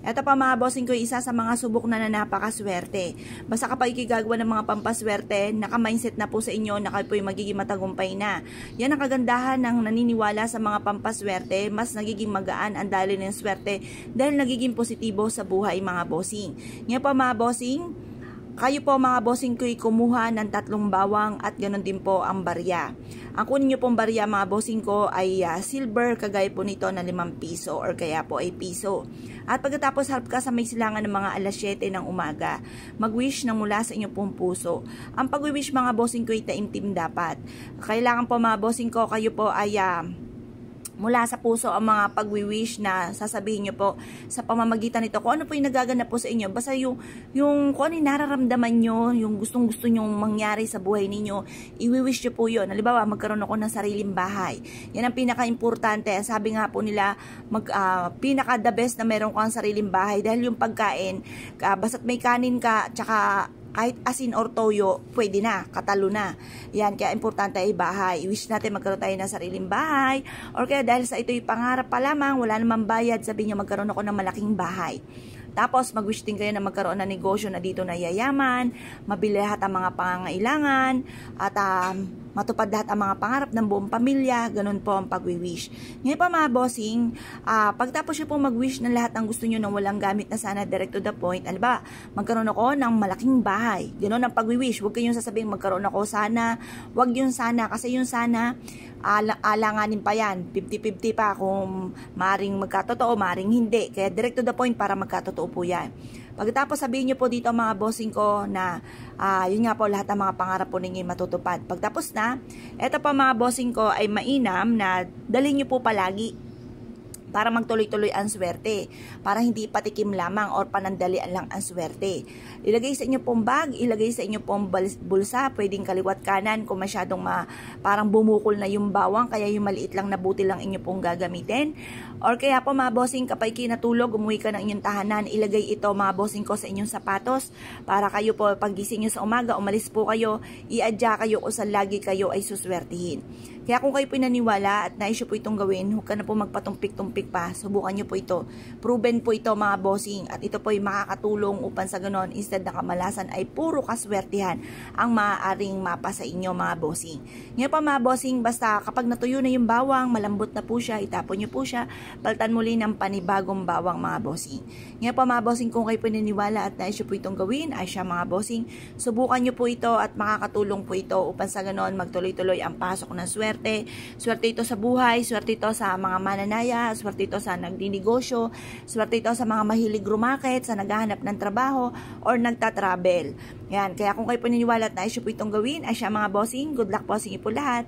Ito pa mga bossing ko, isa sa mga subok na napakaswerte. Basta kapag ikigagawa ng mga pampaswerte, naka-mindset na po sa inyo na kayo po yung magiging matagumpay na. Yan ang kagandahan ng naniniwala sa mga pampaswerte, mas nagiging magaan ang daloy ng swerte dahil nagiging positibo sa buhay mga bossing. Ngayon pa mga bossing, kayo po mga bossing ko'y kumuha ng 3 bawang at ganoon din po ang barya. Ang kunin nyo pong barya mga bossing ko ay silver, kagaya po nito na 5 piso or kaya po ay piso. At pagkatapos halp ka sa may silangan ng mga alas 7 ng umaga, mag-wish ng mula sa inyong pong puso. Ang pag-wish mga bossing ko ay taimtim dapat. Kailangan po mga bossing ko, kayo po ay mula sa puso ang mga pag-wish na sasabihin nyo po sa pamamagitan nito. Kung ano po yung nagaganap po sa inyo, basta yung kung ano yung nararamdaman nyo, yung gustong-gusto nyong mangyari sa buhay ninyo, i-wish nyo po yun. Halimbawa, magkaroon ako ng sariling bahay. Yan ang pinaka-importante. Sabi nga po nila, pinaka-the best na meron ko ang sariling bahay dahil yung pagkain, basta't may kanin ka, tsaka kahit asin or toyo, pwede na, katalo na. Yan, kaya importante ay bahay. I-wish natin magkaroon tayo ng sariling bahay. Or kaya dahil sa ito'y pangarap pa lamang, wala namang bayad, sabihin nyo magkaroon ako ng malaking bahay. Tapos, mag-wish din kayo na magkaroon ng negosyo na dito na yayaman, mabili lahat ang mga pangangailangan, at matupad lahat ang mga pangarap ng buong pamilya. Ganun po ang pag-wish. Ngayon pa mga bossing, pagtapos nyo po mag-wish ng lahat ng gusto nyo na walang gamit na sana, direct to the point, alba, magkaroon ako ng malaking bahay. Ganun ang pag-wish. Huwag kayong sasabihin magkaroon ako sana. Huwag yung sana, kasi yung sana, alanganin pa yan. 50-50 pa kung maring magkatotoo, maring hindi. Kaya direct to the point para magkatotoo po yan. Pagkatapos sabihin nyo po dito mga bossing ko na yun nga po lahat ng mga pangarap po ninyo matutupad. Pagtapos na, eto pa mga bossing ko ay mainam na dalhin nyo po palagi para magtuloy-tuloy ang swerte, para hindi patikim lamang or panandalian lang ang swerte. Ilagay sa inyo pong bag, ilagay sa inyo pong bulsa, pwedeng kaliwat kanan kung masyadong parang bumukol na yung bawang, kaya yung maliit lang na buti lang inyo pong gagamitin. Or kaya po mga bossing, kapag kinatulog, umuwi ka ng inyong tahanan, ilagay ito mga bossing ko sa inyong sapatos, para kayo po paggising nyo sa umaga, umalis po kayo, i-adya kayo kung saan lagi kayo ay suswertihin. Kaya kung kayo po naniniwala at naisyo po itong gawin, huwag ka na po magpatumpik-tumpik pa. Subukan nyo po ito. Proven po ito mga bossing. At ito po ay makakatulong upang sa ganon, instead na kamalasan ay puro kaswertihan ang maaaring mapa sa inyo mga bossing. Ngayon pa mga bossing, basta kapag natuyo na yung bawang, malambot na po siya, itapon nyo po siya, paltan muli ng panibagong bawang mga bossing. Ngayon pa mga bossing, kung kayo po naniniwala at naisyo po itong gawin, ay siya mga bossing, subukan nyo po ito at makakatulong po ito upang sa ganon, magtuloy-tuloy ang pasok ng swerte. Swerte ito sa buhay, swerte ito sa mga mananaya, swerte ito sa nagdinegosyo, swerte ito sa mga mahilig rumakit, sa naghahanap ng trabaho, or nagtatravel. Yan, kaya kung kayo paniniwala at naisyo po itong gawin, ay siya mga bossing, good luck po sa inyo po lahat.